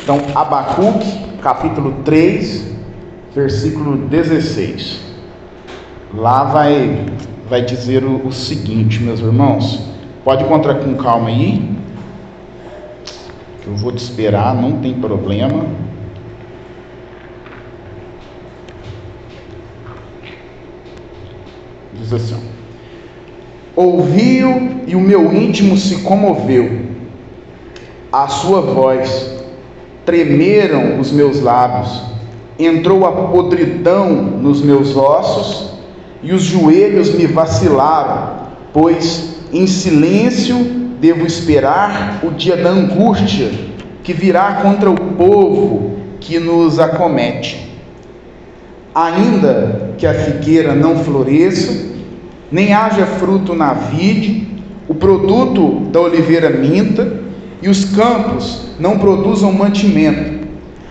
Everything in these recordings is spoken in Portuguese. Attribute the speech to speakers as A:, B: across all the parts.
A: Então, Abacuque, capítulo 3, versículo 16. Lá vai dizer o seguinte, meus irmãos. Pode encontrar com calma aí. Eu vou te esperar, não tem problema. Diz assim: ouviu e o meu íntimo se comoveu, a sua voz, tremeram os meus lábios, entrou a podridão nos meus ossos, e os joelhos me vacilaram, pois em silêncio devo esperar o dia da angústia que virá contra o povo que nos acomete. Ainda que a figueira não floresça, nem haja fruto na vide, o produto da oliveira minta, e os campos não produzam mantimento,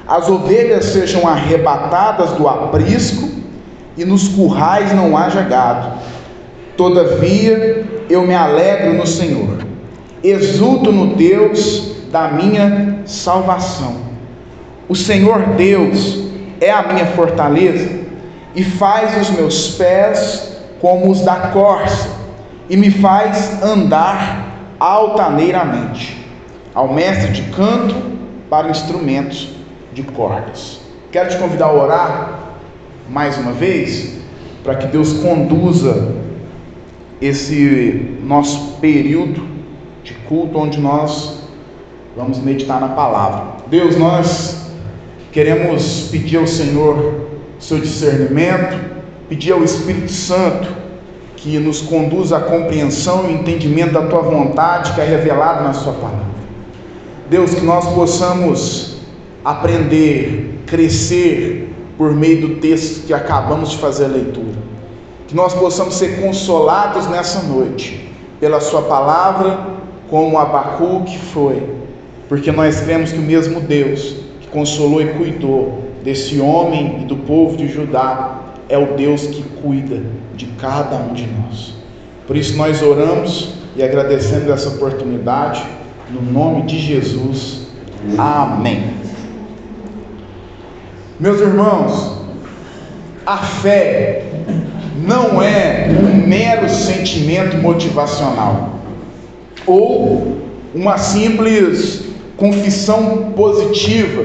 A: as ovelhas sejam arrebatadas do aprisco, e nos currais não haja gado. Todavia eu me alegro no Senhor, exulto no Deus da minha salvação. O Senhor Deus é a minha fortaleza, e faz os meus pés como os da corça, e me faz andar altaneiramente. Ao mestre de canto para instrumentos de cordas. Quero te convidar a orar mais uma vez, para que Deus conduza esse nosso período de culto, onde nós vamos meditar na palavra. Deus, nós queremos pedir ao Senhor seu discernimento, pedir ao Espírito Santo que nos conduza à compreensão e entendimento da tua vontade, que é revelada na sua palavra. Deus, que nós possamos aprender, crescer por meio do texto que acabamos de fazer a leitura. Que nós possamos ser consolados nessa noite pela sua palavra, como Abacuque foi, porque nós cremos que o mesmo Deus que consolou e cuidou desse homem e do povo de Judá é o Deus que cuida de cada um de nós. Por isso nós oramos e agradecemos essa oportunidade, no nome de Jesus, amém. Meus irmãos, a fé não é um mero sentimento motivacional, ou uma simples confissão positiva,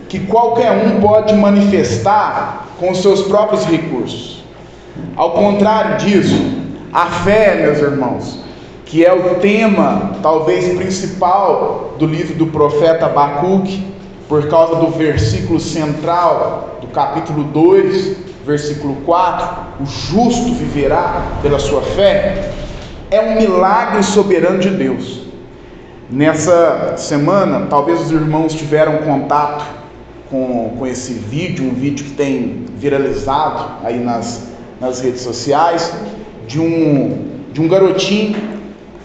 A: que qualquer um pode manifestar com os seus próprios recursos. Ao contrário disso, a fé, meus irmãos, que é o tema, talvez, principal do livro do profeta Abacuque, por causa do versículo central do capítulo 2, versículo 4, o justo viverá pela sua fé, é um milagre soberano de Deus. Nessa semana, talvez os irmãos tiveram contato com esse vídeo, um vídeo que tem viralizado aí nas redes sociais, de um garotinho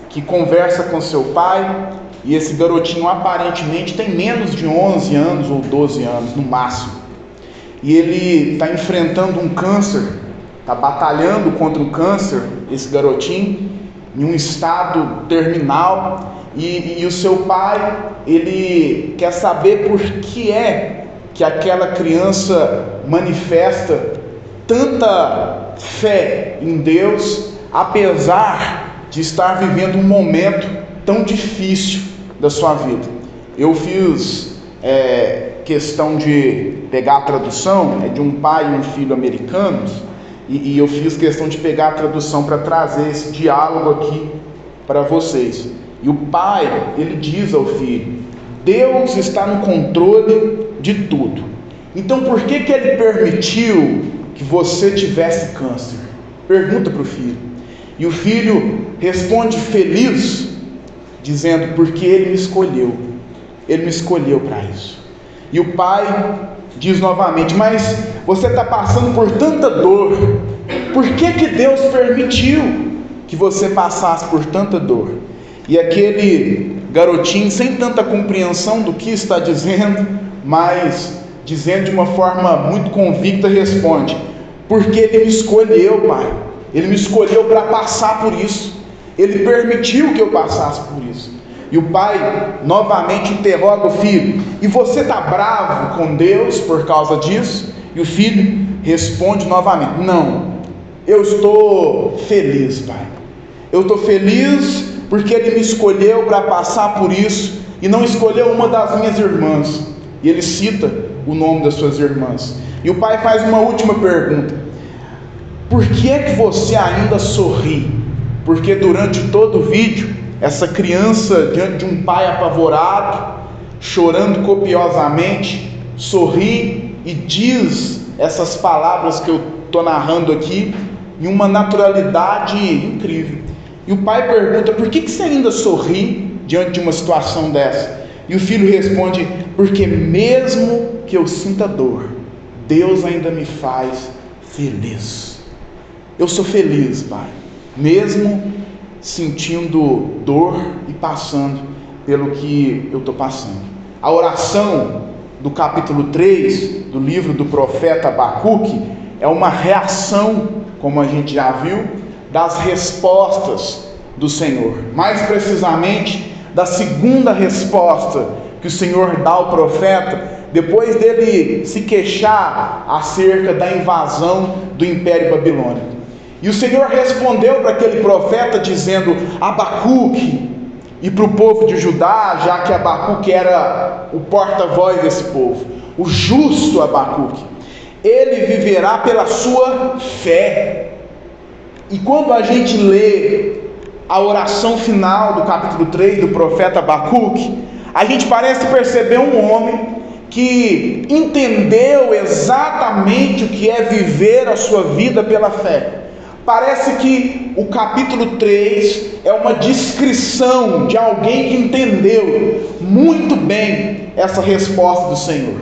A: que conversa com seu pai, e esse garotinho aparentemente tem menos de 11 anos ou 12 anos no máximo, e ele está enfrentando um câncer, está batalhando contra um câncer, esse garotinho, em um estado terminal, e o seu pai, ele quer saber por que é que aquela criança manifesta tanta fé em Deus, apesar de estar vivendo um momento tão difícil da sua vida. Eu fiz questão de pegar a tradução, de um pai e um filho americanos, e eu fiz questão de pegar a tradução para trazer esse diálogo aqui para vocês. E o pai, ele diz ao filho: Deus está no controle de tudo. Então por que ele permitiu que você tivesse câncer? Pergunta para o filho. E o filho responde feliz, dizendo: porque ele me escolheu para isso. E o pai diz novamente: mas você está passando por tanta dor, por que Deus permitiu que você passasse por tanta dor? E aquele garotinho, sem tanta compreensão do que está dizendo, mas dizendo de uma forma muito convicta, responde: porque ele me escolheu, pai. Ele me escolheu para passar por isso. Ele permitiu que eu passasse por isso. E o pai novamente interroga o filho: e você está bravo com Deus por causa disso? E o filho responde novamente: não, eu estou feliz, pai. Eu estou feliz porque ele me escolheu para passar por isso e não escolheu uma das minhas irmãs. E ele cita o nome das suas irmãs. E o pai faz uma última pergunta: por que é que você ainda sorri? Porque durante todo o vídeo, essa criança, diante de um pai apavorado, chorando copiosamente, sorri e diz essas palavras que eu estou narrando aqui em uma naturalidade incrível. E o pai pergunta: por que você ainda sorri diante de uma situação dessa? E o filho responde: porque mesmo que eu sinta dor, Deus ainda me faz feliz. Eu sou feliz, pai, mesmo sentindo dor e passando pelo que eu estou passando. A oração do capítulo 3 do livro do profeta Abacuque é uma reação, como a gente já viu, das respostas do Senhor. Mais precisamente, da segunda resposta que o Senhor dá ao profeta, depois dele se queixar acerca da invasão do Império Babilônico. E o Senhor respondeu para aquele profeta dizendo: Abacuque, e para o povo de Judá, já que Abacuque era o porta-voz desse povo, o justo Abacuque, ele viverá pela sua fé. E quando a gente lê a oração final do capítulo 3 do profeta Abacuque, a gente parece perceber um homem que entendeu exatamente o que é viver a sua vida pela fé. Parece que o capítulo 3 é uma descrição de alguém que entendeu muito bem essa resposta do Senhor.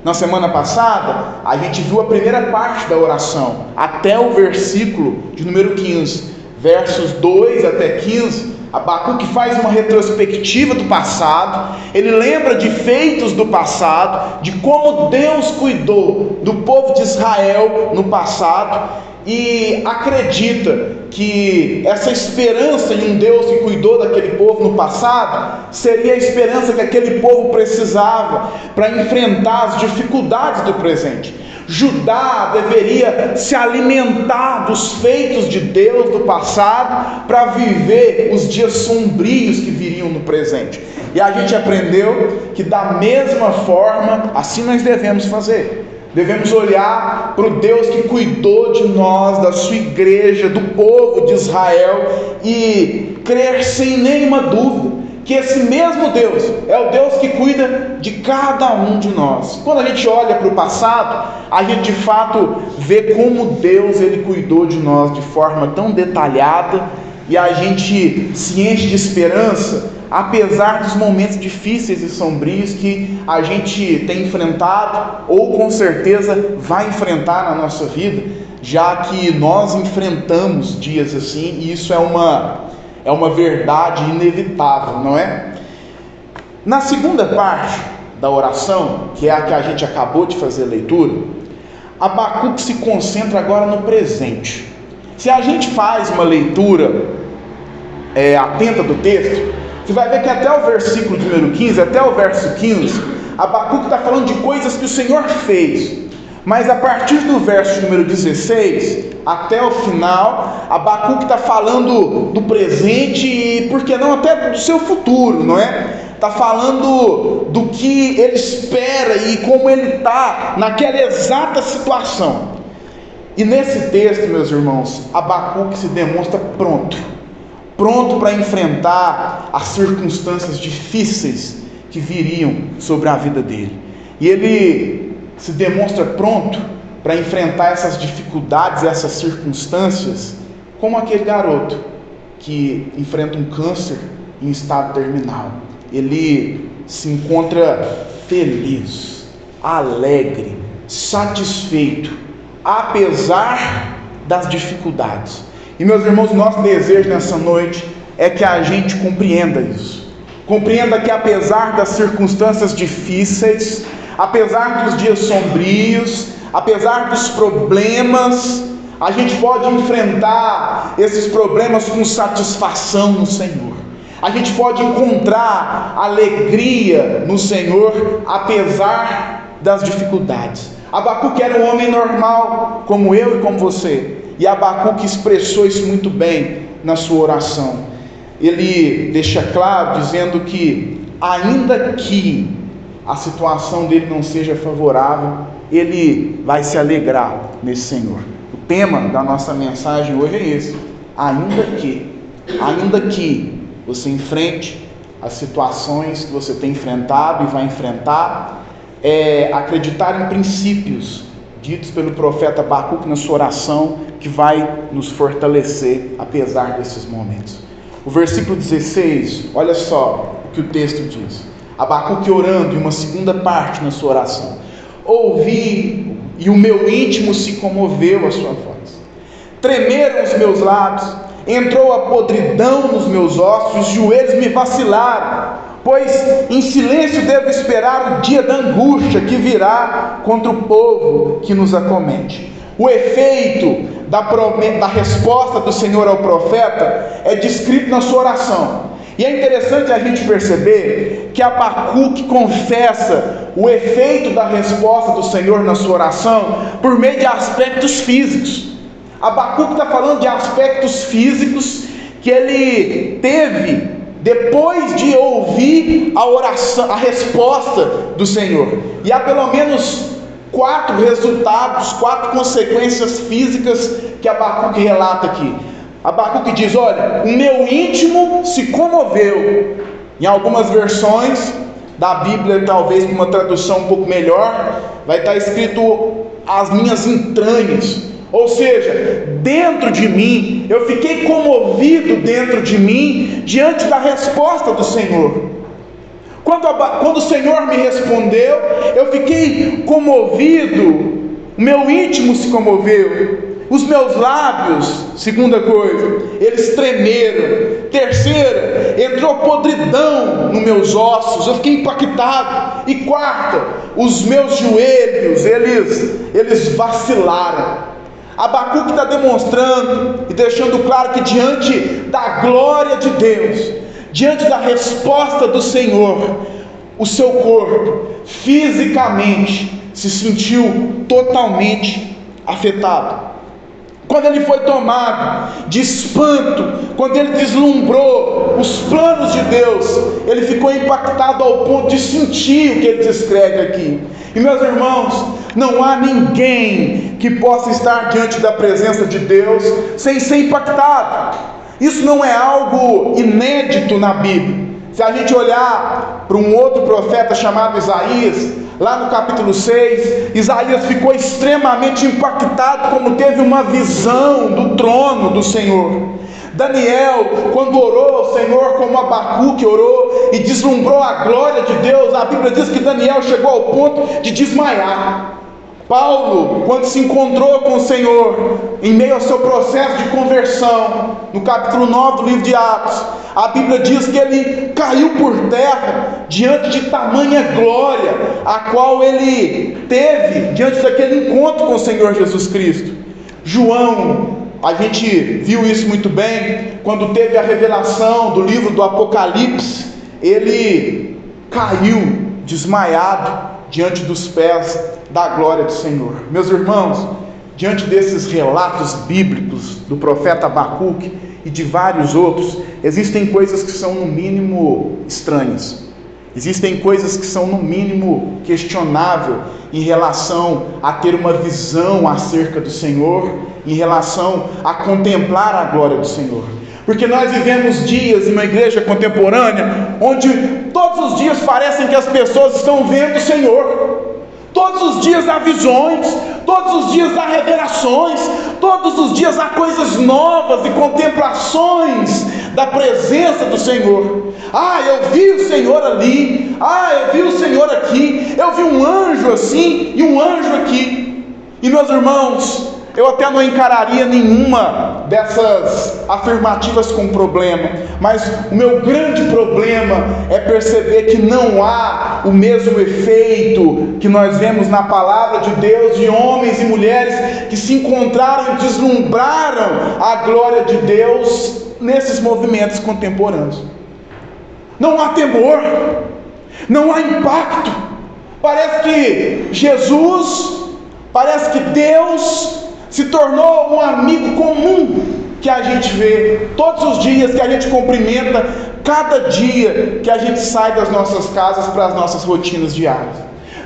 A: Na semana passada, a gente viu a primeira parte da oração, até o versículo de número 15, versos 2 até 15. Abacuque faz uma retrospectiva do passado, ele lembra de feitos do passado, de como Deus cuidou do povo de Israel no passado, e acredita que essa esperança em um Deus que cuidou daquele povo no passado seria a esperança que aquele povo precisava para enfrentar as dificuldades do presente. Judá deveria se alimentar dos feitos de Deus do passado para viver os dias sombrios que viriam no presente. E a gente aprendeu que da mesma forma, assim nós devemos fazer. Devemos olhar para o Deus que cuidou de nós, da sua igreja, do povo de Israel, e crer sem nenhuma dúvida que esse mesmo Deus é o Deus que cuida de cada um de nós. Quando a gente olha para o passado, a gente de fato vê como Deus ele cuidou de nós de forma tão detalhada, e a gente se enche de esperança, apesar dos momentos difíceis e sombrios que a gente tem enfrentado, ou com certeza vai enfrentar na nossa vida, já que nós enfrentamos dias assim, e isso é uma verdade inevitável, não é? Na segunda parte da oração, que é a que a gente acabou de fazer a leitura, Abacuque se concentra agora no presente. Se a gente faz uma leitura atenta do texto, você vai ver que até o versículo de número 15, até o verso 15, Abacuque está falando de coisas que o Senhor fez. Mas a partir do verso número 16 até o final, Abacuque está falando do presente e, por que não, até do seu futuro, não é? Está falando do que ele espera e como ele está naquela exata situação. E nesse texto, meus irmãos, Abacuque se demonstra pronto para enfrentar as circunstâncias difíceis que viriam sobre a vida dele. E ele se demonstra pronto para enfrentar essas dificuldades, essas circunstâncias, como aquele garoto que enfrenta um câncer em estado terminal. Ele se encontra feliz, alegre, satisfeito, apesar das dificuldades. E, meus irmãos, nosso desejo nessa noite é que a gente compreenda isso. Compreenda que apesar das circunstâncias difíceis, apesar dos dias sombrios, apesar dos problemas, a gente pode enfrentar esses problemas com satisfação no Senhor. A gente pode encontrar alegria no Senhor, apesar das dificuldades. Abacuque era um homem normal, como eu e como você, e Abacuque expressou isso muito bem na sua oração. Ele deixa claro, dizendo que ainda que a situação dele não seja favorável, ele vai se alegrar nesse Senhor. O tema da nossa mensagem hoje é esse: ainda que você enfrente as situações que você tem enfrentado e vai enfrentar, acreditar em princípios ditos pelo profeta Abacuque na sua oração, que vai nos fortalecer apesar desses momentos. O versículo 16, olha só o que o texto diz. Abacuque orando em uma segunda parte na sua oração: ouvi e o meu íntimo se comoveu à sua voz, tremeram os meus lábios, entrou a podridão nos meus ossos, os joelhos me vacilaram, pois em silêncio devo esperar o dia da angústia que virá contra o povo que nos acomete. O efeito da resposta do Senhor ao profeta é descrito na sua oração. E é interessante a gente perceber que Abacuque confessa o efeito da resposta do Senhor na sua oração por meio de aspectos físicos. Abacuque está falando de aspectos físicos que ele teve depois de ouvir a oração, a resposta do Senhor. E há pelo menos 4 resultados, 4 consequências físicas que Abacuque relata aqui. Abacuque diz: olha, o meu íntimo se comoveu. Em algumas versões da Bíblia, talvez com uma tradução um pouco melhor, vai estar escrito as minhas entranhas. Ou seja, dentro de mim, eu fiquei comovido dentro de mim, diante da resposta do Senhor. Quando o Senhor me respondeu, eu fiquei comovido, o meu íntimo se comoveu, os meus lábios, segunda coisa, eles tremeram. Terceira, entrou podridão nos meus ossos, eu fiquei impactado. E quarta, os meus joelhos, eles vacilaram. Abacuque está demonstrando e deixando claro que diante da glória de Deus, diante da resposta do Senhor, o seu corpo fisicamente se sentiu totalmente afetado. Quando ele foi tomado de espanto, quando ele deslumbrou os planos de Deus, ele ficou impactado ao ponto de sentir o que ele descreve aqui. E meus irmãos, não há ninguém que possa estar diante da presença de Deus sem ser impactado. Isso não é algo inédito na Bíblia. Se a gente olhar para um outro profeta chamado Isaías, lá no capítulo 6, Isaías ficou extremamente impactado quando teve uma visão do trono do Senhor. Daniel, quando orou ao Senhor como Abacuque orou e deslumbrou a glória de Deus, a Bíblia diz que Daniel chegou ao ponto de desmaiar. Paulo, quando se encontrou com o Senhor, em meio ao seu processo de conversão, no capítulo 9 do livro de Atos, a Bíblia diz que ele caiu por terra, diante de tamanha glória, a qual ele teve, diante daquele encontro com o Senhor Jesus Cristo. João, a gente viu isso muito bem, quando teve a revelação do livro do Apocalipse, ele caiu desmaiado, diante dos pés da glória do Senhor. Meus irmãos, diante desses relatos bíblicos do profeta Abacuque e de vários outros, existem coisas que são no mínimo estranhas, existem coisas que são no mínimo questionáveis em relação a ter uma visão acerca do Senhor, em relação a contemplar a glória do Senhor. Porque nós vivemos dias em uma igreja contemporânea onde todos os dias parecem que as pessoas estão vendo o Senhor. Todos os dias há visões, todos os dias há revelações, todos os dias há coisas novas e contemplações da presença do Senhor. Eu vi o Senhor ali, eu vi o Senhor aqui, eu vi um anjo assim e um anjo aqui. E meus irmãos, eu até não encararia nenhuma dessas afirmativas com problema, mas o meu grande problema é perceber que não há o mesmo efeito que nós vemos na palavra de Deus, de homens e mulheres que se encontraram e deslumbraram a glória de Deus nesses movimentos contemporâneos. não há temor, não há impacto. Parece que Jesus, parece que Deus se tornou um amigo comum que a gente vê todos os dias, que a gente cumprimenta cada dia que a gente sai das nossas casas para as nossas rotinas diárias.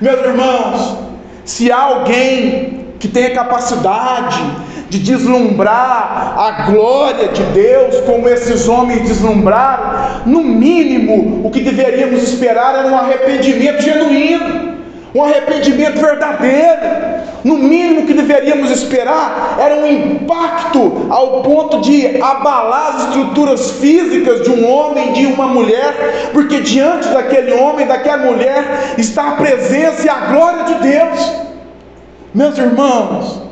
A: Meus irmãos, se há alguém que tenha capacidade de deslumbrar a glória de Deus, como esses homens deslumbraram, no mínimo o que deveríamos esperar era um arrependimento genuíno, um arrependimento verdadeiro. No mínimo o que deveríamos esperar era um impacto ao ponto de abalar as estruturas físicas de um homem, de uma mulher, porque diante daquele homem, daquela mulher, está a presença e a glória de Deus. Meus irmãos,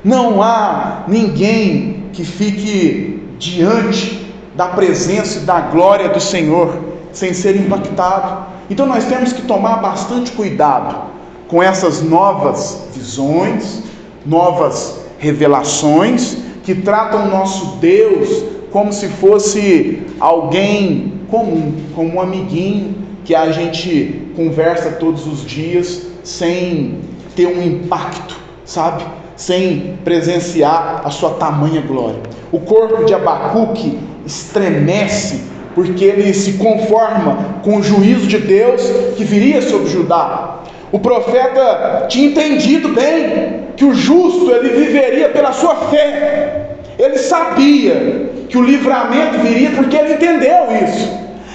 A: não há ninguém que fique diante da presença e da glória do Senhor sem ser impactado. Então nós temos que tomar bastante cuidado com essas novas visões, novas revelações que tratam o nosso Deus como se fosse alguém comum, como um amiguinho que a gente conversa todos os dias sem ter um impacto, sabe? Sem presenciar a sua tamanha glória. O corpo de Abacuque estremece porque ele se conforma com o juízo de Deus que viria sobre Judá. O profeta tinha entendido bem que o justo ele viveria pela sua fé. Ele sabia que o livramento viria porque ele entendeu isso.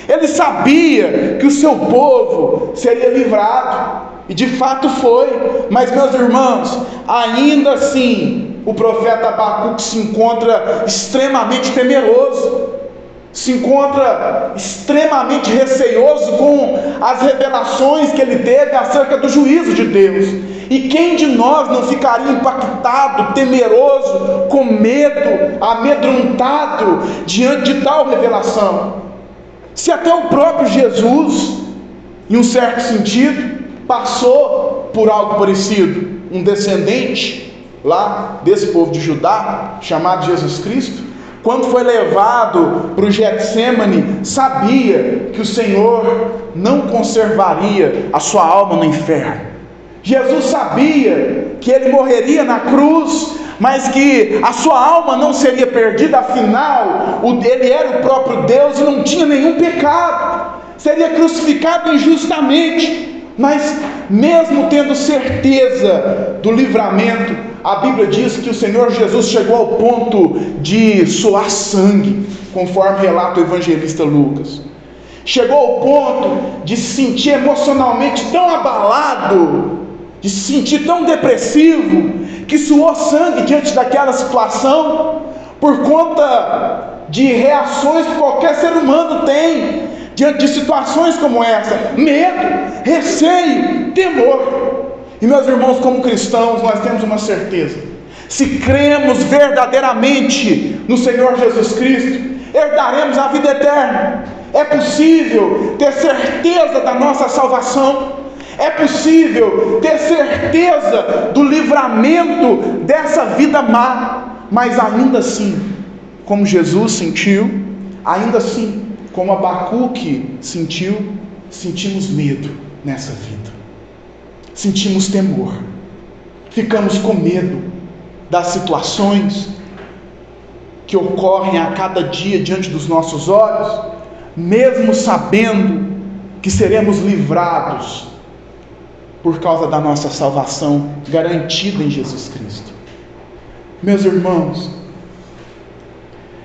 A: Ele sabia que o seu povo seria livrado, e de fato foi. Mas, meus irmãos, ainda assim o profeta Abacuque se encontra extremamente temeroso, se encontra extremamente receoso com as revelações que ele teve acerca do juízo de Deus. E quem de nós não ficaria impactado, temeroso, com medo, amedrontado diante de tal revelação? Se até o próprio Jesus, em um certo sentido, passou por algo parecido, um descendente lá desse povo de Judá, chamado Jesus Cristo, quando foi levado para o Getsemane, sabia que o Senhor não conservaria a sua alma no inferno. Jesus sabia que ele morreria na cruz, mas que a sua alma não seria perdida, afinal, ele era o próprio Deus e não tinha nenhum pecado, seria crucificado injustamente. Mas mesmo tendo certeza do livramento, a Bíblia diz que o Senhor Jesus chegou ao ponto de suar sangue, conforme relata o evangelista Lucas. Chegou ao ponto de se sentir emocionalmente tão abalado, de se sentir tão depressivo, que suou sangue diante daquela situação, por conta de reações que qualquer ser humano tem diante de situações como essa: medo, receio, temor. E, meus irmãos, como cristãos, nós temos uma certeza: se cremos verdadeiramente no Senhor Jesus Cristo, herdaremos a vida eterna. É possível ter certeza da nossa salvação, é possível ter certeza do livramento dessa vida má, mas ainda assim, como Jesus sentiu, ainda assim, como Abacuque sentiu, sentimos medo nessa vida, sentimos temor, ficamos com medo das situações que ocorrem a cada dia diante dos nossos olhos, mesmo sabendo que seremos livrados por causa da nossa salvação garantida em Jesus Cristo. Meus irmãos,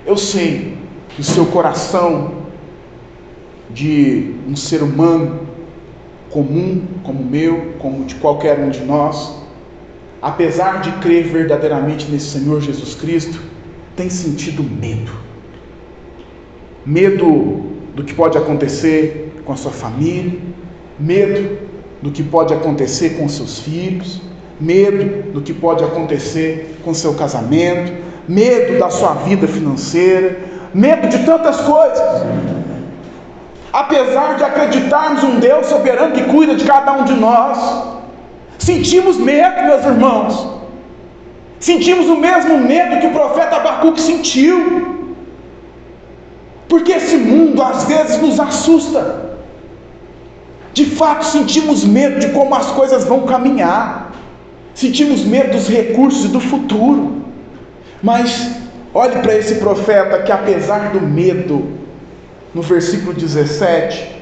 A: eu sei que o seu coração de um ser humano comum, como o meu, como de qualquer um de nós, apesar de crer verdadeiramente nesse Senhor Jesus Cristo, tem sentido medo. Medo do que pode acontecer com a sua família, medo do que pode acontecer com seus filhos, medo do que pode acontecer com seu casamento, medo da sua vida financeira, medo de tantas coisas. Apesar de acreditarmos um Deus soberano que cuida de cada um de nós, sentimos medo, meus irmãos. Sentimos o mesmo medo que o profeta Abacuque sentiu. Porque esse mundo às vezes nos assusta. De fato, sentimos medo de como as coisas vão caminhar, sentimos medo dos recursos e do futuro. Mas olhe para esse profeta que, apesar do medo, no versículo 17,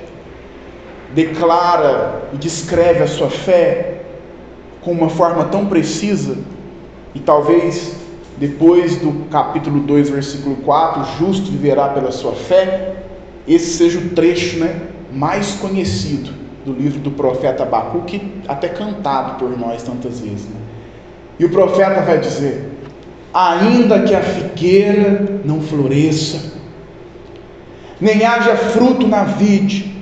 A: declara e descreve a sua fé com uma forma tão precisa. E talvez depois do capítulo 2, versículo 4, o justo viverá pela sua fé, esse seja o trecho, mais conhecido do livro do profeta Abacuque, até cantado por nós tantas vezes. E o profeta vai dizer: ainda que a figueira não floresça, nem haja fruto na vide,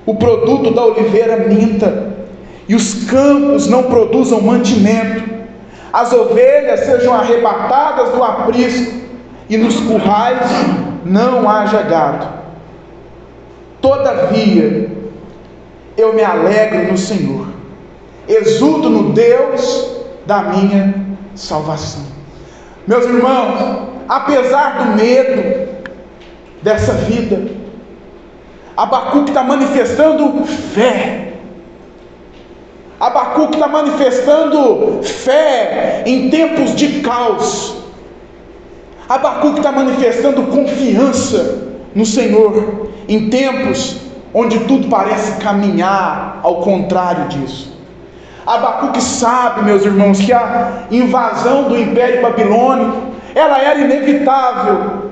A: o produto da oliveira minta, e os campos não produzam mantimento, as ovelhas sejam arrebatadas do aprisco, e nos currais não haja gado, todavia eu me alegro no Senhor, exulto no Deus da minha salvação. Meus irmãos, apesar do medo dessa vida, Abacuque está manifestando fé. Abacuque está manifestando fé em tempos de caos. Abacuque está manifestando confiança no Senhor em tempos onde tudo parece caminhar ao contrário disso. Abacuque sabe, meus irmãos, que a invasão do Império Babilônico, ela era inevitável.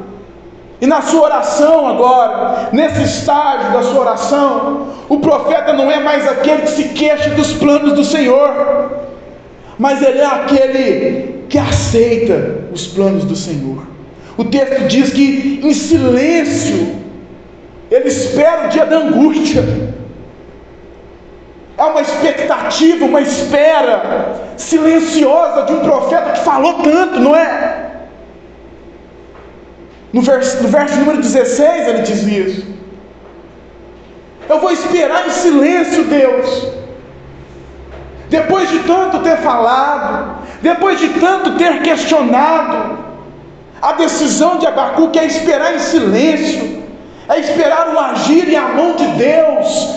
A: E na sua oração agora, nesse estágio da sua oração, o profeta não é mais aquele que se queixa dos planos do Senhor, mas ele é aquele que aceita os planos do Senhor. O texto diz que em silêncio ele espera o dia da angústia. É uma expectativa, uma espera silenciosa de um profeta que falou tanto, não é? No verso número 16 ele diz isso: eu vou esperar em silêncio, Deus, depois de tanto ter falado, depois de tanto ter questionado. A decisão de Abacuque é esperar em silêncio, é esperar o agir e a mão de Deus,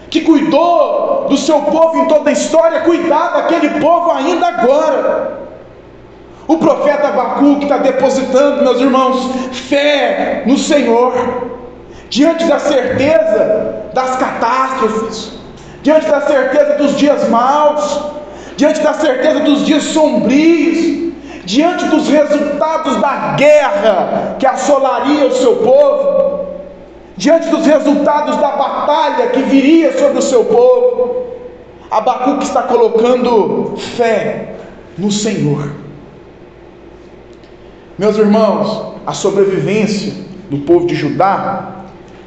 A: que cuidou do seu povo em toda a história, cuidar daquele povo ainda agora. O profeta Abacuque está depositando, meus irmãos, fé no Senhor, diante da certeza das catástrofes, diante da certeza dos dias maus, diante da certeza dos dias sombrios, diante dos resultados da guerra que assolaria o seu povo, diante dos resultados da batalha que viria sobre o seu povo. Abacuque está colocando fé no Senhor. Meus irmãos, a sobrevivência do povo de Judá,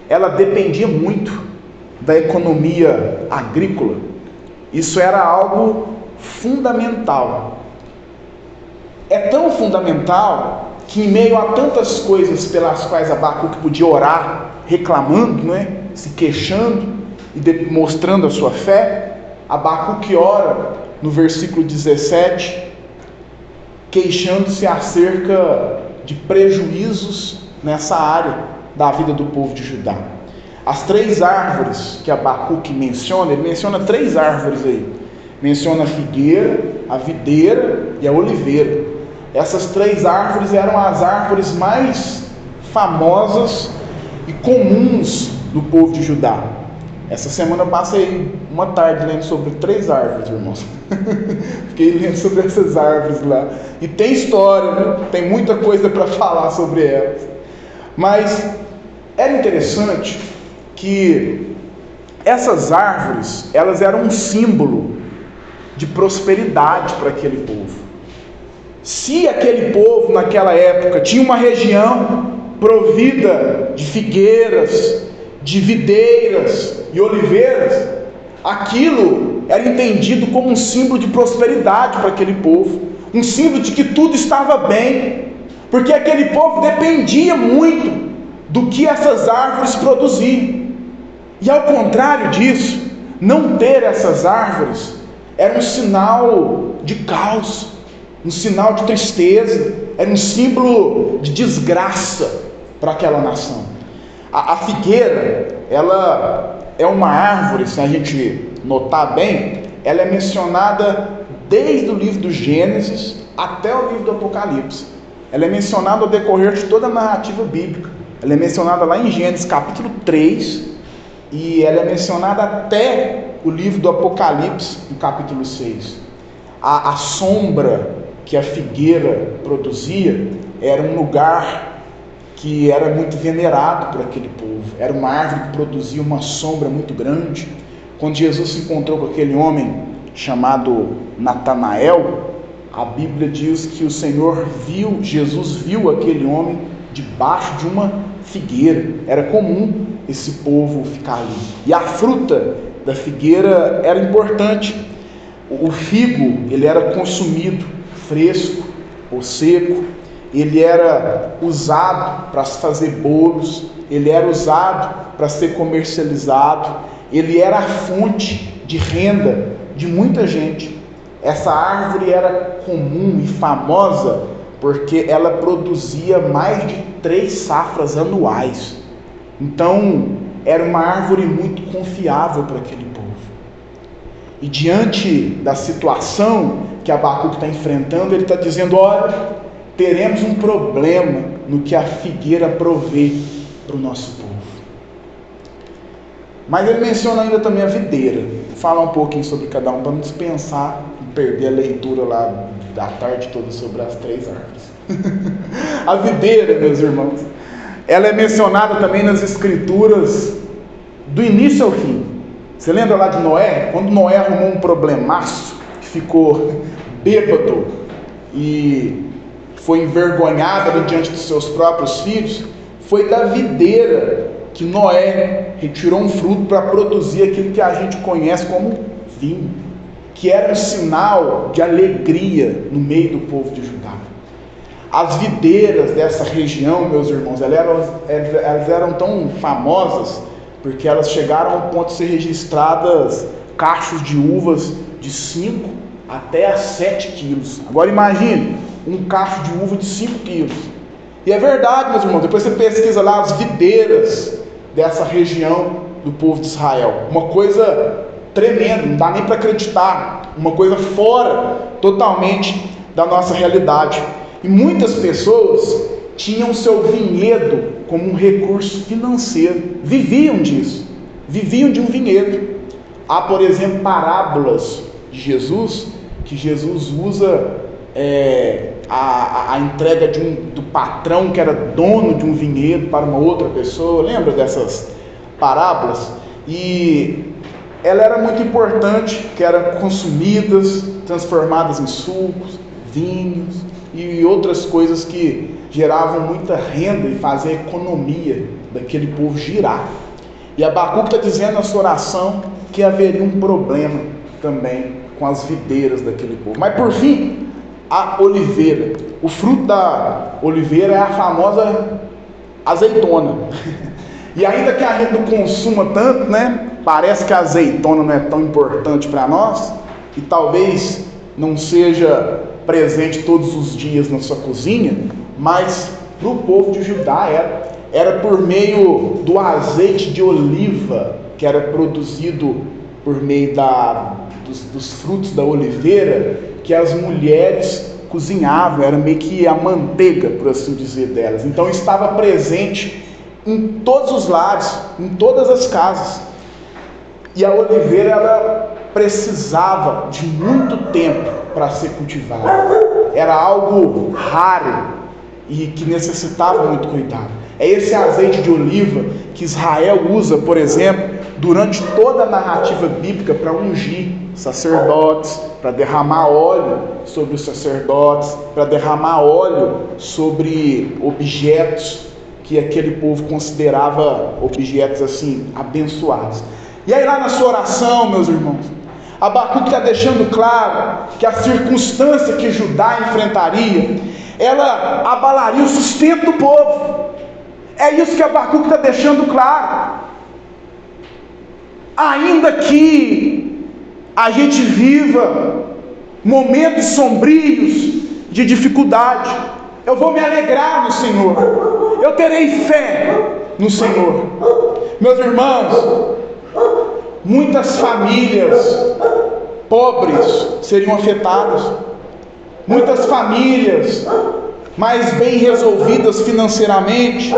A: ela dependia muito da economia agrícola. Isso era algo fundamental. É tão fundamental que, em meio a tantas coisas pelas quais Abacuque podia orar, reclamando, se queixando e mostrando a sua fé, Abacuque ora no versículo 17, queixando-se acerca de prejuízos nessa área da vida do povo de Judá. As 3 árvores que Abacuque menciona, ele menciona 3 árvores aí. Menciona a figueira, a videira e a oliveira. Essas 3 árvores eram as árvores mais famosas e comuns do povo de Judá. Essa semana eu passei uma tarde lendo sobre 3 árvores, irmãos. Fiquei lendo sobre essas árvores lá. E tem história, viu? Tem muita coisa para falar sobre elas. Mas era interessante que essas árvores, elas eram um símbolo de prosperidade para aquele povo. Se aquele povo naquela época tinha uma região provida de figueiras, de videiras e oliveiras, aquilo era entendido como um símbolo de prosperidade para aquele povo, um símbolo de que tudo estava bem, porque aquele povo dependia muito do que essas árvores produziam. E ao contrário disso, não ter essas árvores era um sinal de caos, um sinal de tristeza, era um símbolo de desgraça para aquela nação. A figueira, ela é uma árvore, se a gente notar bem, ela é mencionada desde o livro do Gênesis até o livro do Apocalipse. Ela é mencionada ao decorrer de toda a narrativa bíblica. Ela é mencionada lá em Gênesis capítulo 3 e ela é mencionada até o livro do Apocalipse, no capítulo 6. A sombra que a figueira produzia era um lugar que era muito venerado por aquele povo. Era uma árvore que produzia uma sombra muito grande. Quando Jesus se encontrou com aquele homem chamado Natanael, a Bíblia diz que o Senhor Jesus viu aquele homem debaixo de uma figueira. Era comum esse povo ficar ali. E a fruta da figueira era importante. O figo, ele era consumido fresco ou seco. Ele era usado para se fazer bolos, ele era usado para ser comercializado, ele era a fonte de renda de muita gente. Essa árvore era comum e famosa porque ela produzia mais de 3 safras anuais. Então, era uma árvore muito confiável para aquele povo. E diante da situação que Abacuque está enfrentando, ele está dizendo: olha, teremos um problema no que a figueira provê para o nosso povo. Mas ele menciona ainda também a videira. Vou falar um pouquinho sobre cada um para não dispensar e perder a leitura lá da tarde toda sobre as 3 árvores. A videira, meus irmãos, ela é mencionada também nas escrituras do início ao fim. Você lembra lá de Noé? Quando Noé arrumou um problemaço, que ficou bêbado e foi envergonhado diante dos seus próprios filhos, foi da videira que Noé retirou um fruto para produzir aquilo que a gente conhece como vinho, que era um sinal de alegria no meio do povo de Judá. As videiras dessa região, meus irmãos, elas eram tão famosas porque elas chegaram ao ponto de ser registradas cachos de uvas de 5 até a 7 quilos. Agora imagine um cacho de uva de 5 quilos. E é verdade, meus irmãos, depois você pesquisa lá as videiras dessa região do povo de Israel. Uma coisa tremenda, não dá nem para acreditar. Uma coisa fora totalmente da nossa realidade. E muitas pessoas tinham seu vinhedo como um recurso financeiro. Viviam disso. Viviam de um vinhedo. Há, por exemplo, parábolas de Jesus, que Jesus usa a entrega do patrão que era dono de um vinhedo para uma outra pessoa. Lembra dessas parábolas? E ela era muito importante, que eram consumidas, transformadas em sucos, vinhos e outras coisas que geravam muita renda e faziam a economia daquele povo girar. E Abacuque está dizendo na sua oração que haveria um problema também com as videiras daquele povo. Mas por fim, a oliveira. O fruto da oliveira é a famosa azeitona. E ainda que a gente não consuma tanto, né? Parece que a azeitona não é tão importante para nós, e talvez não seja presente todos os dias na sua cozinha, mas para o povo de Judá era por meio do azeite de oliva que era produzido por meio dos frutos da oliveira, que as mulheres cozinhavam, era meio que a manteiga, por assim dizer, delas. Então estava presente em todos os lares, em todas as casas. E a oliveira, ela precisava de muito tempo para ser cultivada. Era algo raro e que necessitava muito cuidado. É esse azeite de oliva que Israel usa, por exemplo, durante toda a narrativa bíblica para ungir sacerdotes, para derramar óleo sobre os sacerdotes, para derramar óleo sobre objetos que aquele povo considerava objetos assim, abençoados. E aí lá na sua oração, meus irmãos, Abacuque está deixando claro que a circunstância que Judá enfrentaria, ela abalaria o sustento do povo. É isso que Abacuque está deixando claro. Ainda que a gente viva momentos sombrios de dificuldade, eu vou me alegrar no Senhor, eu terei fé no Senhor. Meus irmãos, muitas famílias pobres seriam afetadas, muitas famílias mais bem resolvidas financeiramente,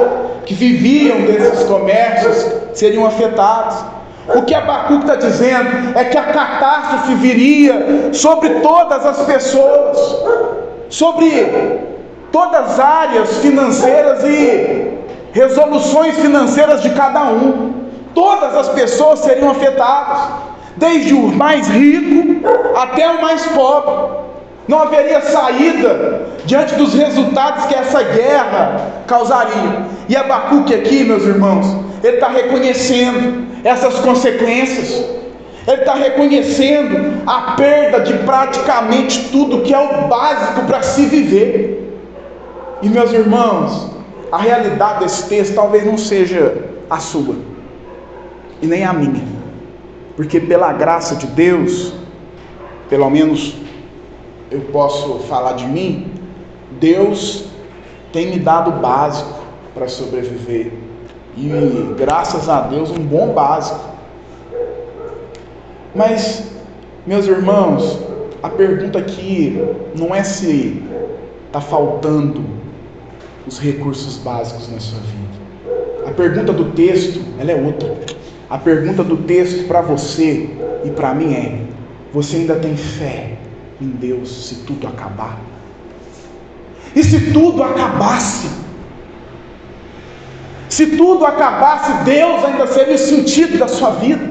A: que viviam desses comércios, seriam afetadas. O que Abacuque está dizendo é que a catástrofe viria sobre todas as pessoas, sobre todas as áreas financeiras e resoluções financeiras de cada um. Todas as pessoas seriam afetadas, desde o mais rico até o mais pobre. Não haveria saída diante dos resultados que essa guerra causaria. E Abacuque aqui, meus irmãos, ele está reconhecendo essas consequências. Ele está reconhecendo a perda de praticamente tudo que é o básico para se viver. E meus irmãos, a realidade desse texto talvez não seja a sua e nem a minha, porque pela graça de Deus, pelo menos eu posso falar de mim, Deus tem me dado o básico para sobreviver, e graças a Deus um bom básico. Mas, meus irmãos, a pergunta aqui não é se está faltando os recursos básicos na sua vida. A pergunta do texto, ela é outra. A pergunta do texto para você e para mim é: você ainda tem fé em Deus se tudo acabar? E se tudo acabasse? Se tudo acabasse, Deus ainda seria o sentido da sua vida?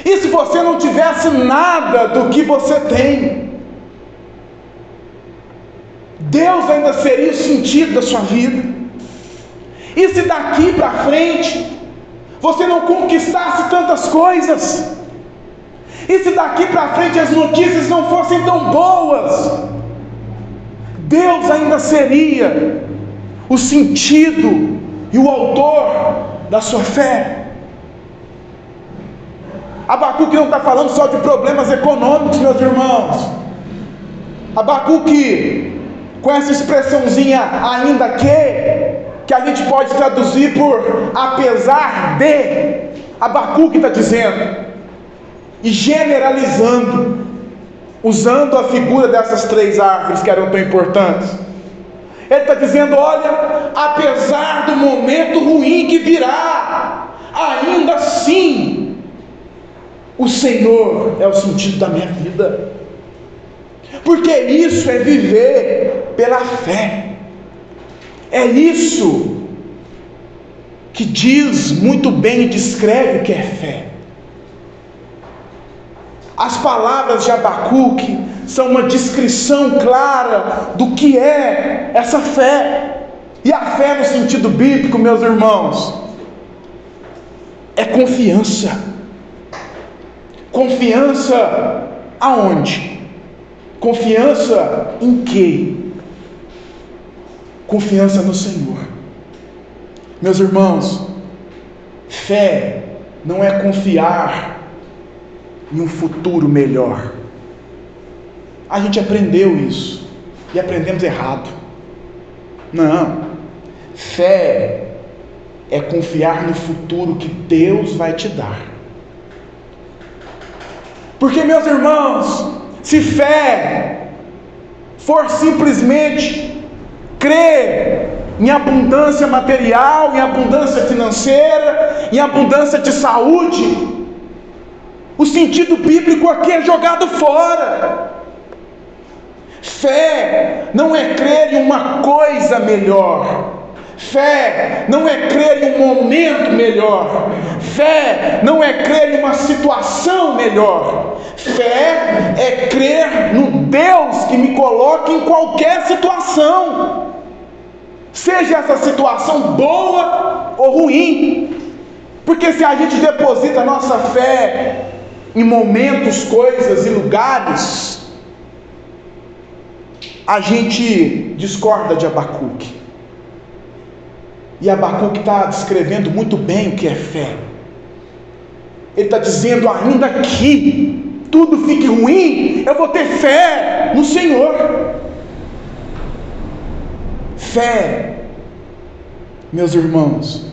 A: E se você não tivesse nada do que você tem, Deus ainda seria o sentido da sua vida? E se daqui para frente você não conquistasse tantas coisas? E se daqui para frente as notícias não fossem tão boas, Deus ainda seria o sentido e o autor da sua fé? Abacuque não está falando só de problemas econômicos, meus irmãos. Abacuque, com essa expressãozinha ainda que a gente pode traduzir por apesar de, Abacuque está dizendo, e generalizando, usando a figura dessas três árvores que eram tão importantes. Ele está dizendo: olha, apesar do momento ruim que virá, ainda assim o Senhor é o sentido da minha vida, porque isso é viver pela fé. É isso que diz muito bem e descreve o que é fé. As palavras de Abacuque são uma descrição clara do que é essa fé. E a fé no sentido bíblico, meus irmãos, é confiança. Confiança aonde? Confiança em quê? Confiança no Senhor. Meus irmãos, fé não é confiar em um futuro melhor. A gente aprendeu isso e aprendemos errado. Não, fé é confiar no futuro que Deus vai te dar. Porque, meus irmãos, se fé for simplesmente crer em abundância material, em abundância financeira, em abundância de saúde, o sentido bíblico aqui é jogado fora. Fé não é crer em uma coisa melhor. Fé não é crer em um momento melhor. Fé não é crer em uma situação melhor. Fé é crer no Deus que me coloca em qualquer situação, seja essa situação boa ou ruim. Porque se a gente deposita a nossa fé em momentos, coisas e lugares, a gente discorda de Abacuque. E Abacuque está descrevendo muito bem o que é fé. Ele está dizendo: ainda que tudo fique ruim, eu vou ter fé no Senhor. Fé Meus irmãos,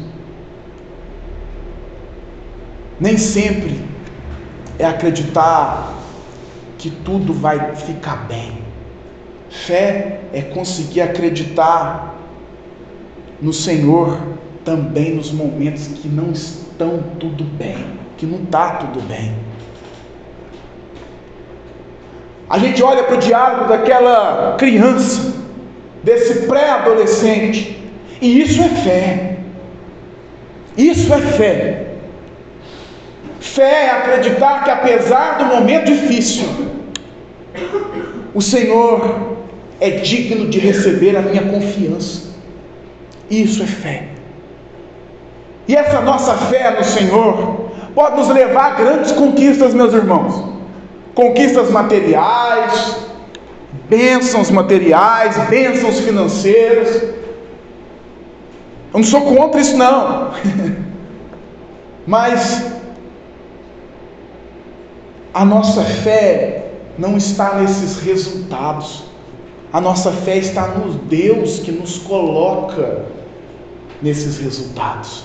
A: nem sempre é acreditar que tudo vai ficar bem. Fé é conseguir acreditar no Senhor também nos momentos que não estão tudo bem, que não está tudo bem. A gente olha para o diálogo daquela criança, desse pré-adolescente, e isso é fé. Isso é fé. Fé é acreditar que apesar do momento difícil, o Senhor é digno de receber a minha confiança. Isso é fé. E essa nossa fé no Senhor pode nos levar a grandes conquistas, meus irmãos. Conquistas materiais, bênçãos materiais, bênçãos financeiras. Eu não sou contra isso não. Mas a nossa fé não está nesses resultados. A nossa fé está no Deus que nos coloca nesses resultados.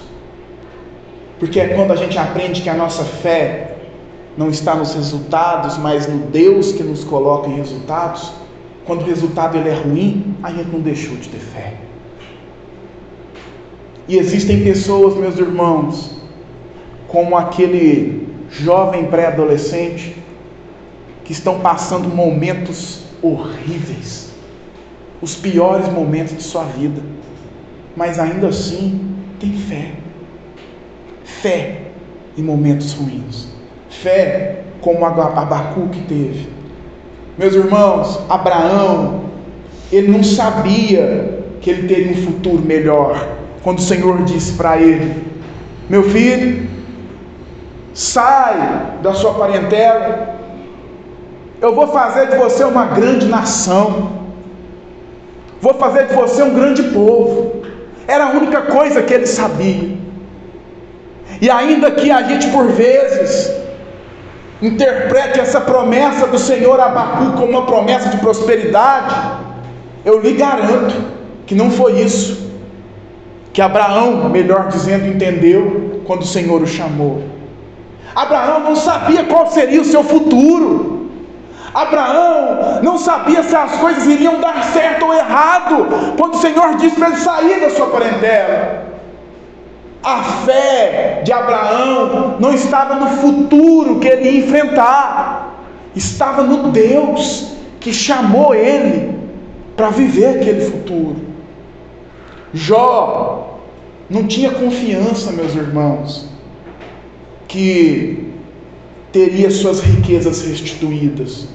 A: Porque é quando a gente aprende que a nossa fé não está nos resultados, mas no Deus que nos coloca em resultados. Quando o resultado ele é ruim, a gente não deixou de ter fé. E existem pessoas, meus irmãos, como aquele jovem pré-adolescente, que estão passando momentos horríveis, os piores momentos de sua vida, mas ainda assim tem fé. Fé em momentos ruins. Fé como Abacuque teve. Meus irmãos, Abraão, ele não sabia que ele teria um futuro melhor, quando o Senhor disse para ele: meu filho, sai da sua parentela, eu vou fazer de você uma grande nação, vou fazer de você um grande povo. Era a única coisa que ele sabia. E ainda que a gente por vezes interprete essa promessa do Senhor a Abacuque como uma promessa de prosperidade, eu lhe garanto que não foi isso que Abraão, melhor dizendo, entendeu quando o Senhor o chamou. Abraão não sabia qual seria o seu futuro. Abraão não sabia se as coisas iriam dar certo ou errado quando o Senhor disse para ele sair da sua parentela. A fé de Abraão não estava no futuro que ele ia enfrentar, estava no Deus que chamou ele para viver aquele futuro. Jó não tinha confiança, meus irmãos, que teria suas riquezas restituídas.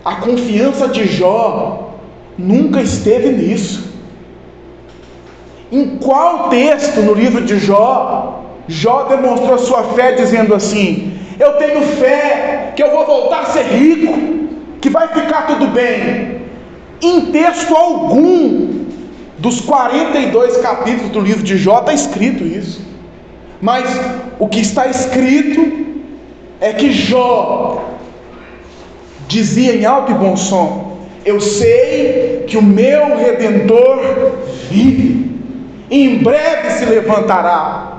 A: A confiança de Jó nunca esteve nisso. Em qual texto no livro de Jó, Jó demonstrou sua fé dizendo assim: eu tenho fé que eu vou voltar a ser rico, que vai ficar tudo bem? Em texto algum dos 42 capítulos do livro de Jó está escrito isso. Mas o que está escrito é que Jó dizia em alto e bom som: eu sei que o meu Redentor vive, em breve se levantará.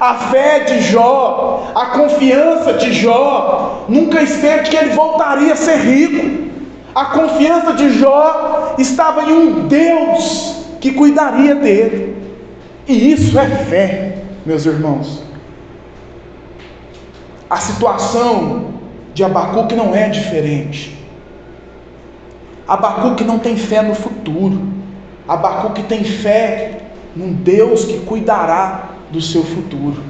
A: A fé de Jó, a confiança de Jó nunca esteve que ele voltaria a ser rico. A confiança de Jó estava em um Deus que cuidaria dele. E isso é fé, meus irmãos. A situação de Abacuque não é diferente. Abacuque não tem fé no futuro. Abacuque tem fé num Deus que cuidará do seu futuro.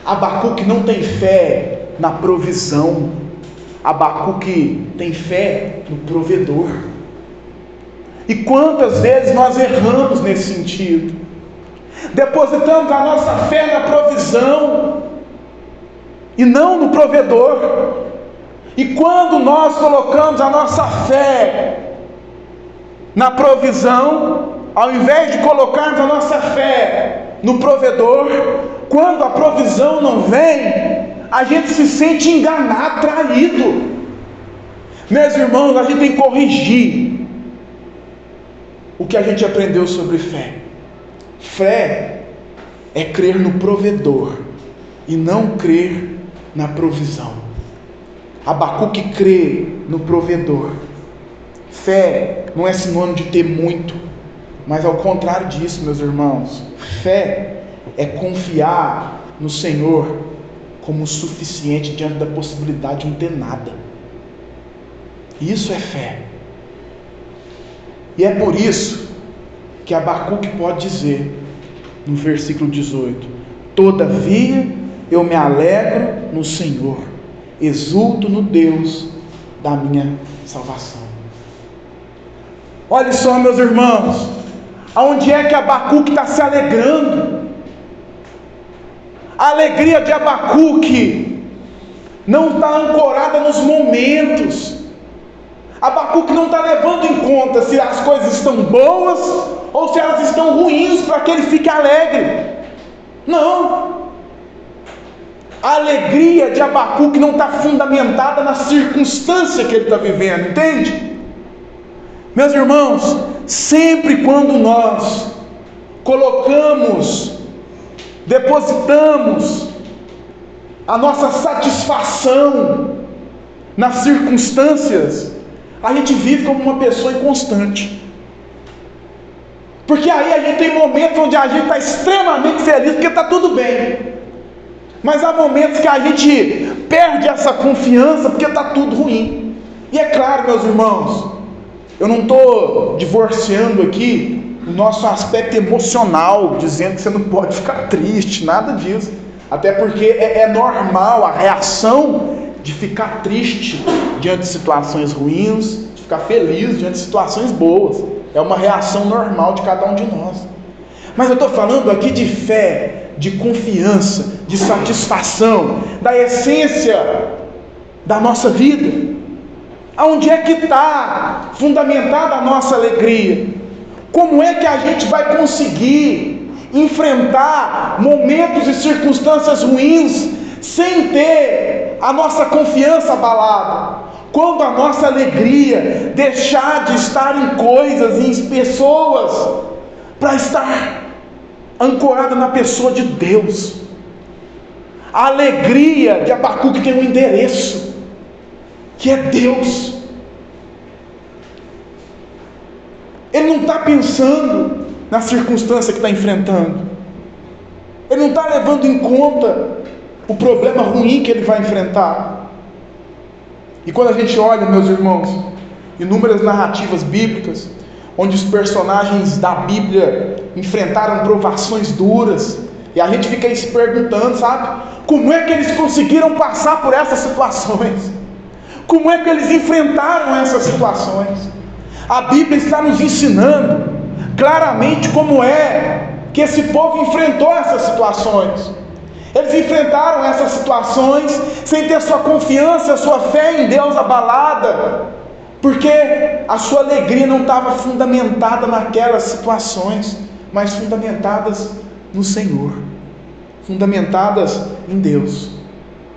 A: Abacuque não tem fé na provisão. Abacuque tem fé no provedor. E quantas vezes nós erramos nesse sentido? Depositamos a nossa fé na provisão e não no provedor. E quando nós colocamos a nossa fé na provisão, ao invés de colocarmos a nossa fé no provedor, quando a provisão não vem, a gente se sente enganado, traído. Meus irmãos, a gente tem que corrigir o que a gente aprendeu sobre fé. Fé é crer no provedor e não crer na provisão. Abacuque crê no provedor. Fé não é sinônimo de ter muito, mas ao contrário disso, meus irmãos, fé é confiar no Senhor como o suficiente diante da possibilidade de não ter nada. Isso é fé. E é por isso que Abacuque pode dizer no versículo 18: todavia eu me alegro no Senhor, exulto no Deus da minha salvação. Olha só, meus irmãos, aonde é que Abacuque está se alegrando? A alegria de Abacuque não está ancorada nos momentos. Abacuque não está levando em conta se as coisas estão boas ou se elas estão ruins para que ele fique alegre. Não. A alegria de Abacuque não está fundamentada na circunstância que ele está vivendo, entende? Meus irmãos, sempre quando nós depositamos a nossa satisfação nas circunstâncias, a gente vive como uma pessoa inconstante. Porque aí a gente tem momentos onde a gente está extremamente feliz porque está tudo bem, mas há momentos que a gente perde essa confiança porque está tudo ruim. E é claro, meus irmãos, eu não estou divorciando aqui o nosso aspecto emocional, dizendo que você não pode ficar triste, nada disso. Até porque é normal a reação de ficar triste diante de situações ruins, de ficar feliz diante de situações boas. É uma reação normal de cada um de nós. Mas eu estou falando aqui de fé, de confiança, de satisfação, da essência da nossa vida. Aonde é que está fundamentada a nossa alegria? Como é que a gente vai conseguir enfrentar momentos e circunstâncias ruins sem ter a nossa confiança abalada? Quando a nossa alegria deixar de estar em coisas e em pessoas para estar ancorada na pessoa de Deus. A alegria de Abacuque tem um endereço, que é Deus. Ele não está pensando na circunstância que está enfrentando. Ele não está levando em conta o problema ruim que ele vai enfrentar. E quando a gente olha, meus irmãos, inúmeras narrativas bíblicas, onde os personagens da Bíblia enfrentaram provações duras, e a gente fica aí se perguntando, sabe? Como é que eles conseguiram passar por essas situações? Como é que eles enfrentaram essas situações? A Bíblia está nos ensinando claramente como é que esse povo enfrentou essas situações. Eles enfrentaram essas situações sem ter sua confiança, sua fé em Deus abalada, porque a sua alegria não estava fundamentada naquelas situações, mas fundamentadas no Senhor, fundamentadas em Deus.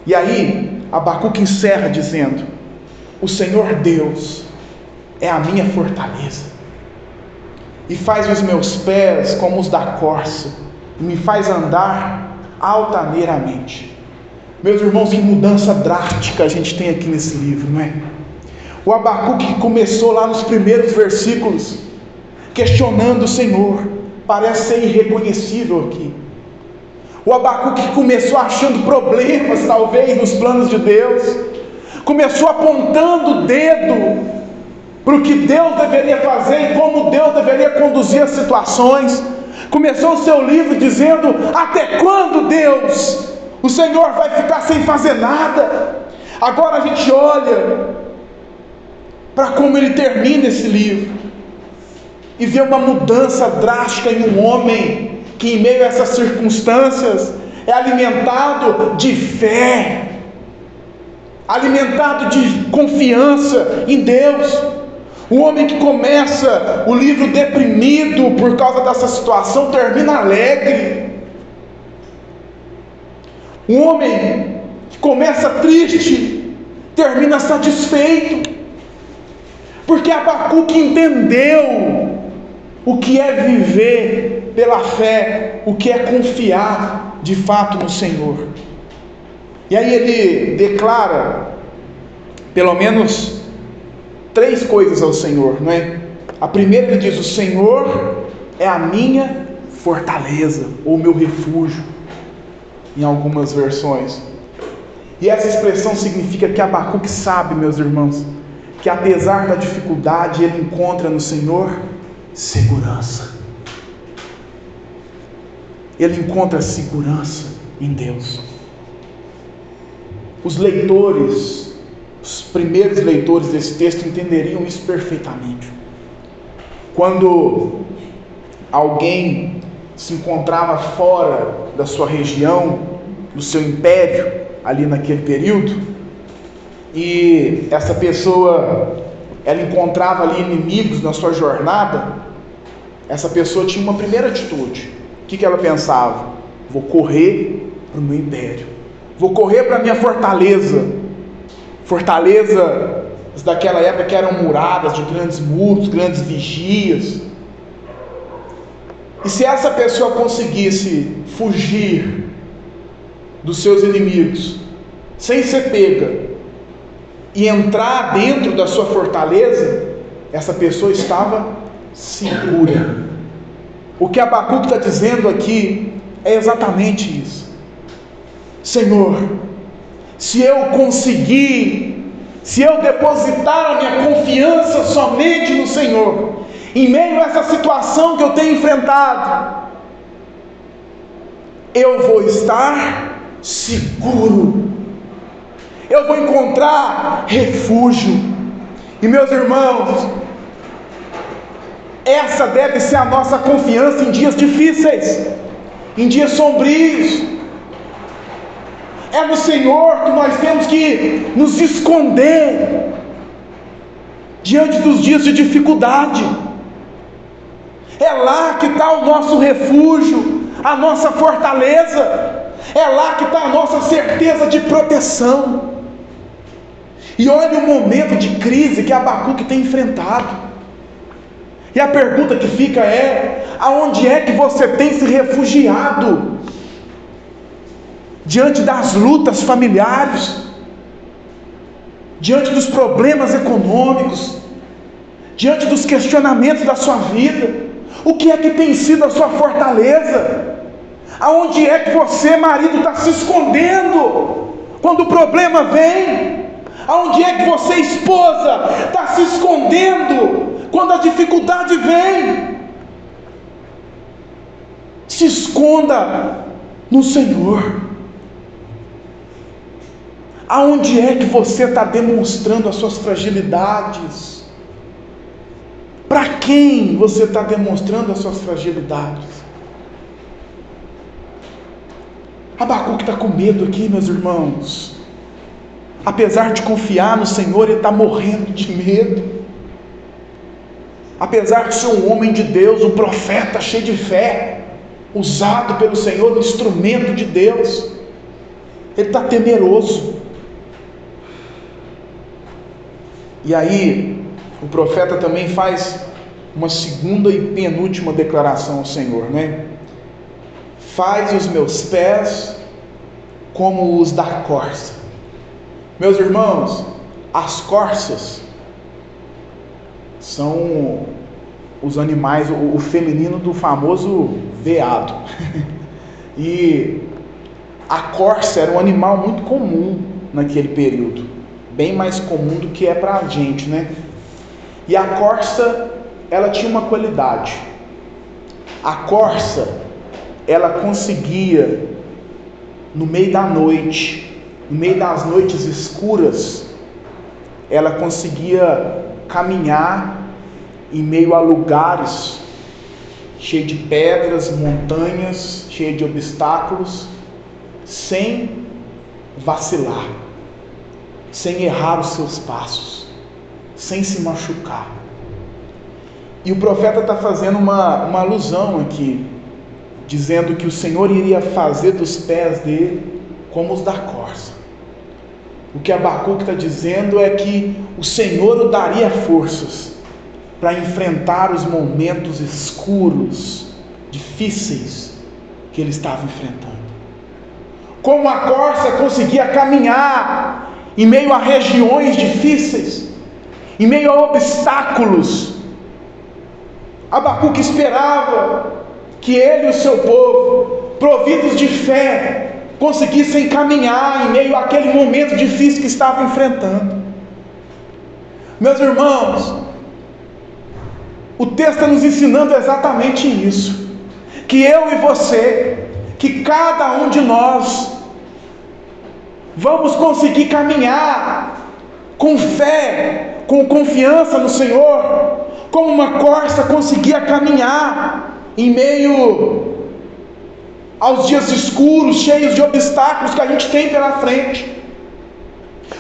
A: E aí Abacuque encerra dizendo: o Senhor Deus é a minha fortaleza, e faz os meus pés como os da corça, e me faz andar altaneiramente. Meus irmãos, que mudança drástica a gente tem aqui nesse livro, não é? O Abacuque começou lá nos primeiros versículos questionando o Senhor, parece ser irreconhecível aqui. O Abacuque começou achando problemas talvez nos planos de Deus, começou apontando o dedo para o que Deus deveria fazer e como Deus deveria conduzir as situações. Começou o seu livro dizendo: até quando, Deus, o Senhor vai ficar sem fazer nada? Agora a gente olha para como ele termina esse livro e vê uma mudança drástica em um homem que, em meio a essas circunstâncias, é alimentado de fé, alimentado de confiança em Deus. Um homem que começa o livro deprimido por causa dessa situação, termina alegre. Um homem que começa triste, termina satisfeito, porque Abacuque entendeu o que é viver pela fé o que é confiar de fato no Senhor. E aí ele declara pelo menos 3 coisas ao Senhor, não é? A primeira, ele diz: o Senhor é a minha fortaleza, ou meu refúgio, em algumas versões. E essa expressão significa que Abacuque sabe, meus irmãos, que apesar da dificuldade, ele encontra no Senhor segurança. Ele encontra segurança em Deus. Os leitores, os primeiros leitores desse texto entenderiam isso perfeitamente. Quando alguém se encontrava fora da sua região, do seu império, ali naquele período, e essa pessoa, ela encontrava ali inimigos na sua jornada, essa pessoa tinha uma primeira atitude. O que ela pensava? Vou correr para o meu império, vou correr para a minha fortaleza. Fortalezas daquela época que eram muradas de grandes muros, grandes vigias. E se essa pessoa conseguisse fugir dos seus inimigos sem ser pega e entrar dentro da sua fortaleza, essa pessoa estava segura. O que Abacuque está dizendo aqui é exatamente isso. Senhor, se eu conseguir, se eu depositar a minha confiança somente no Senhor, em meio a essa situação que eu tenho enfrentado, eu vou estar seguro, eu vou encontrar refúgio. E meus irmãos, essa deve ser a nossa confiança em dias difíceis, em dias sombrios. É no Senhor que nós temos que nos esconder diante dos dias de dificuldade. É lá que está o nosso refúgio, a nossa fortaleza. É lá que está a nossa certeza de proteção. E olha o momento de crise que Abacuque tem enfrentado. E a pergunta que fica é: aonde é que você tem se refugiado? Diante das lutas familiares, diante dos problemas econômicos, diante dos questionamentos da sua vida, o que é que tem sido a sua fortaleza? Aonde é que você, marido, está se escondendo quando o problema vem? Aonde é que você, esposa, está se escondendo quando a dificuldade vem? Se esconda no Senhor. Aonde é que você está demonstrando as suas fragilidades? Para quem você está demonstrando as suas fragilidades? Abacuque está com medo aqui, meus irmãos. Apesar de confiar no Senhor, ele está morrendo de medo. Apesar de ser um homem de Deus, um profeta cheio de fé, usado pelo Senhor, um instrumento de Deus, ele está temeroso. E aí, o profeta também faz uma segunda e penúltima declaração ao Senhor, né? Faz os meus pés como os da corça. Meus irmãos, as corças são os animais, o feminino do famoso veado. E a corça era um animal muito comum naquele período, bem mais comum do que é para a gente, né? E a corça, ela tinha uma qualidade. A corça, ela conseguia, no meio da noite, no meio das noites escuras, ela conseguia caminhar em meio a lugares cheios de pedras, montanhas, cheios de obstáculos, sem vacilar, sem errar os seus passos, sem se machucar. E o profeta está fazendo uma alusão aqui, dizendo que o Senhor iria fazer dos pés dele como os da corça. O que Abacuque está dizendo é que o Senhor o daria forças para enfrentar os momentos escuros difíceis que ele estava enfrentando. Como a corça conseguia caminhar em meio a regiões difíceis, em meio a obstáculos, Abacuque esperava que ele e o seu povo, providos de fé, conseguissem caminhar em meio àquele momento difícil que estava enfrentando. Meus irmãos, o texto está nos ensinando exatamente isso, que eu e você, que cada um de nós vamos conseguir caminhar com fé, com confiança no Senhor, como uma corça conseguia caminhar em meio aos dias escuros, cheios de obstáculos que a gente tem pela frente.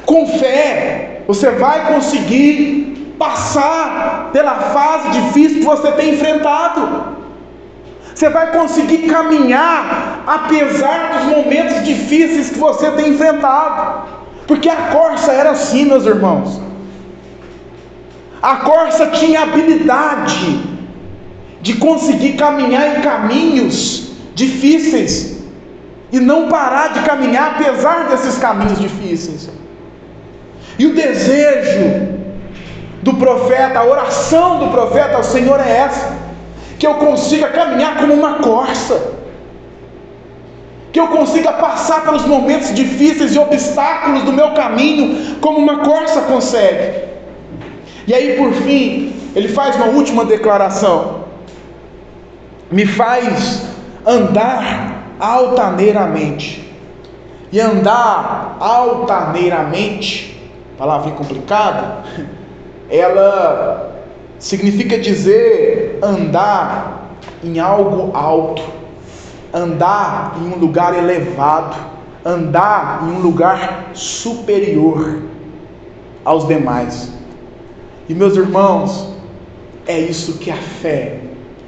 A: Com fé, você vai conseguir passar pela fase difícil que você tem enfrentado. Você vai conseguir caminhar apesar dos momentos difíceis que você tem enfrentado. Porque a corça era assim, meus irmãos. A corça tinha habilidade de conseguir caminhar em caminhos difíceis e não parar de caminhar apesar desses caminhos difíceis. E o desejo do profeta, a oração do profeta ao Senhor é essa: que eu consiga caminhar como uma corça, que eu consiga passar pelos momentos difíceis e obstáculos do meu caminho como uma corça consegue. E aí, por fim, ele faz uma última declaração: me faz andar altaneiramente. E andar altaneiramente, palavra complicada, ela significa dizer andar em algo alto, andar em um lugar elevado, andar em um lugar superior aos demais. E meus irmãos, é isso que a fé,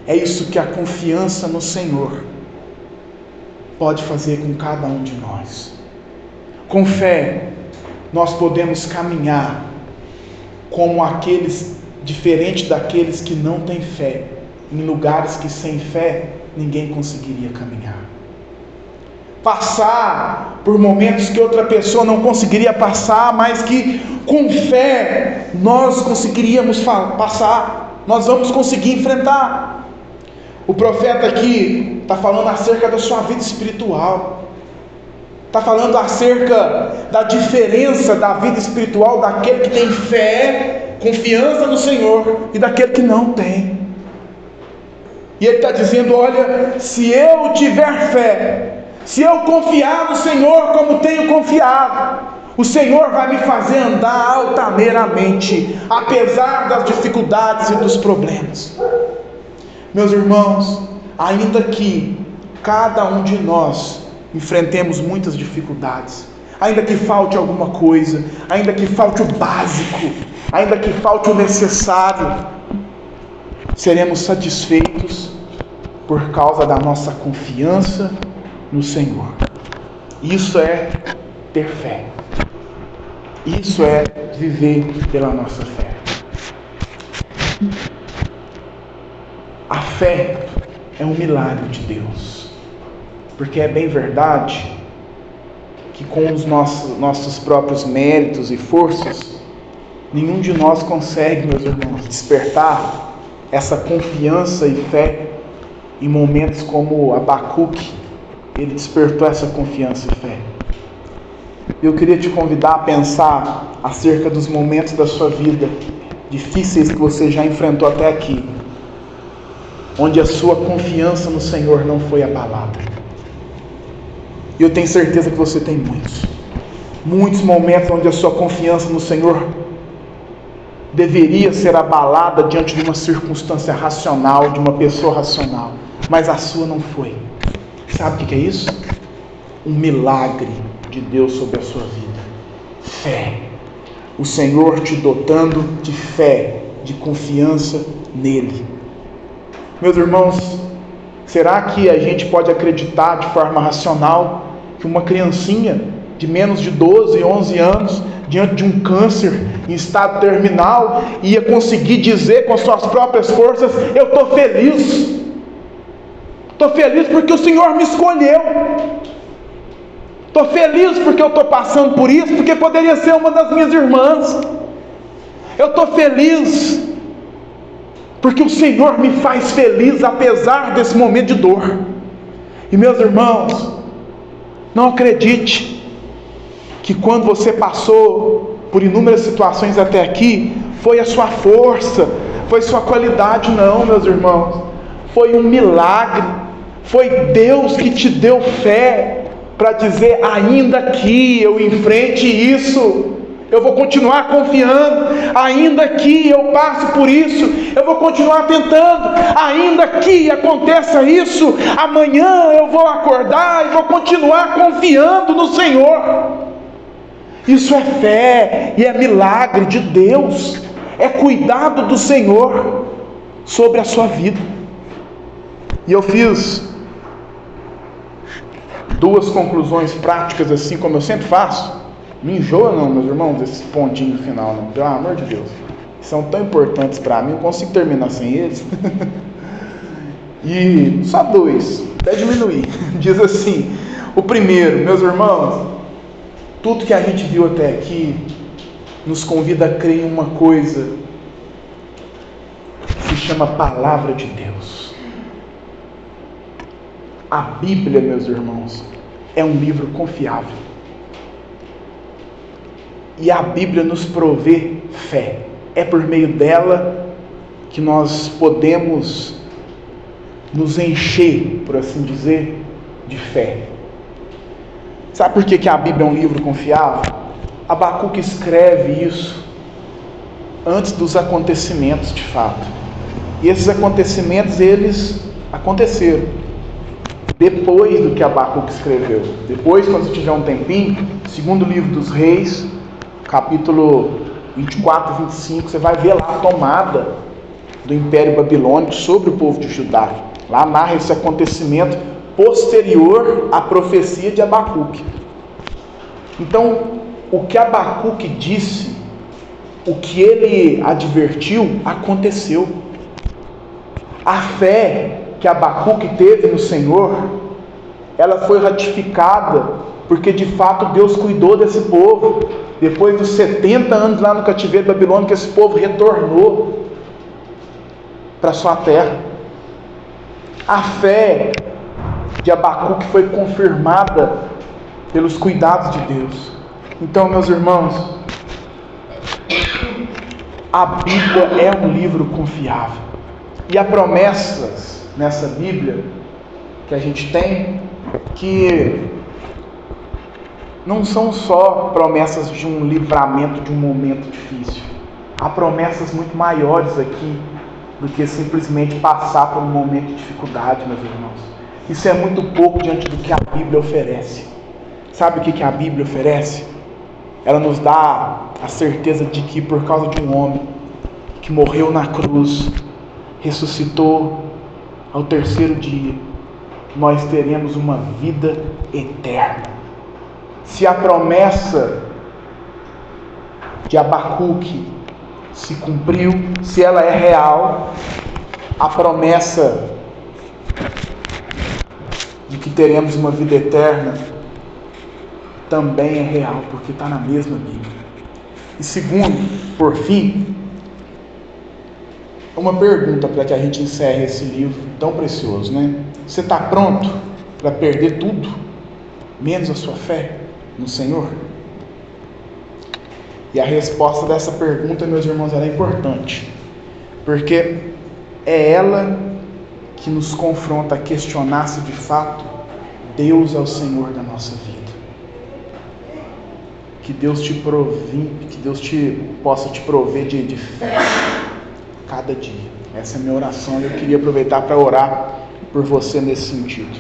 A: é isso que a confiança no Senhor pode fazer com cada um de nós. Com fé, nós podemos caminhar como aqueles, diferente daqueles que não têm fé, em lugares que sem fé ninguém conseguiria caminhar. Passar por momentos que outra pessoa não conseguiria passar, mas que com fé nós conseguiríamos passar, nós vamos conseguir enfrentar. O profeta aqui está falando acerca da sua vida espiritual, está falando acerca da diferença da vida espiritual daquele que tem fé, confiança no Senhor, e daquele que não tem. E ele está dizendo: olha, se eu tiver fé, se eu confiar no Senhor como tenho confiado, o Senhor vai me fazer andar altaneiramente, apesar das dificuldades e dos problemas. Meus irmãos, ainda que cada um de nós enfrentemos muitas dificuldades, ainda que falte alguma coisa, ainda que falte o básico, ainda que falte o necessário, seremos satisfeitos por causa da nossa confiança no Senhor. Isso é ter fé. Isso é viver pela nossa fé. A fé é um milagre de Deus, porque é bem verdade que com os nossos próprios méritos e forças, nenhum de nós consegue, meus irmãos, despertar essa confiança e fé em momentos como Abacuque. Ele despertou essa confiança e fé. Eu queria te convidar a pensar acerca dos momentos da sua vida difíceis que você já enfrentou até aqui, onde a sua confiança no Senhor não foi abalada. E eu tenho certeza que você tem muitos momentos onde a sua confiança no Senhor deveria ser abalada diante de uma circunstância racional, de uma pessoa racional, mas a sua não foi. Sabe o que é isso? Um milagre de Deus sobre a sua vida. Fé. O Senhor te dotando de fé, de confiança nele. Meus irmãos, será que a gente pode acreditar de forma racional que uma criancinha de menos de 12, 11 anos, diante de um câncer em estado terminal, ia conseguir dizer com as suas próprias forças: eu estou feliz, Estou feliz porque o Senhor me escolheu. Estou feliz porque eu estou passando por isso, porque poderia ser uma das minhas irmãs. Eu estou feliz porque o Senhor me faz feliz apesar desse momento de dor. E meus irmãos, não acredite que quando você passou por inúmeras situações até aqui, foi a sua força, foi sua qualidade. Não, meus irmãos, foi um milagre. Foi Deus que te deu fé para dizer: ainda que eu enfrente isso, eu vou continuar confiando. Ainda que eu passe por isso, eu vou continuar tentando. Ainda que aconteça isso, amanhã eu vou acordar e vou continuar confiando no Senhor. Isso é fé e é milagre de Deus. É cuidado do Senhor sobre a sua vida. E eu fiz 2 conclusões práticas, assim como eu sempre faço. Não enjoa não, meus irmãos, esses pontinhos no final, não. Pelo amor de Deus. São tão importantes para mim, não consigo terminar sem eles. E só 2, até diminuir. Diz assim: o primeiro, meus irmãos, tudo que a gente viu até aqui nos convida a crer em uma coisa que se chama Palavra de Deus. A Bíblia, meus irmãos, é um livro confiável. E a Bíblia nos provê fé. É por meio dela que nós podemos nos encher, por assim dizer, de fé. Sabe por que a Bíblia é um livro confiável? Abacuque escreve isso antes dos acontecimentos de fato. E esses acontecimentos, eles aconteceram depois do que Abacuque escreveu. Depois, quando você tiver um tempinho, segundo livro dos Reis, capítulo 24 e 25, você vai ver lá a tomada do Império Babilônico sobre o povo de Judá. Lá narra esse acontecimento posterior à profecia de Abacuque. Então, o que Abacuque disse, o que ele advertiu, aconteceu. A fé que Abacuque teve no Senhor, ela foi ratificada, porque de fato Deus cuidou desse povo. Depois dos 70 anos lá no cativeiro babilônico, esse povo retornou para sua terra. A fé de Abacuque foi confirmada pelos cuidados de Deus. Então, meus irmãos, a Bíblia é um livro confiável. E há promessas nessa Bíblia que a gente tem que não são só promessas de um livramento de um momento difícil. Há promessas muito maiores aqui do que simplesmente passar por um momento de dificuldade, meus irmãos. Isso é muito pouco diante do que a Bíblia oferece. Sabe o que a Bíblia oferece? Ela nos dá a certeza de que por causa de um homem que morreu na cruz, ressuscitou ao 3º dia, nós teremos uma vida eterna. Se a promessa de Abacuque se cumpriu, se ela é real, a promessa de que teremos uma vida eterna também é real, porque está na mesma Bíblia. E segundo, por fim, uma pergunta para que a gente encerre esse livro tão precioso, né? Você está pronto para perder tudo, menos a sua fé no Senhor? E a resposta dessa pergunta, meus irmãos, ela é importante, porque é ela que nos confronta a questionar se de fato Deus é o Senhor da nossa vida. Que Deus te possa te prover de fé cada dia. Essa é a minha oração e eu queria aproveitar para orar por você nesse sentido.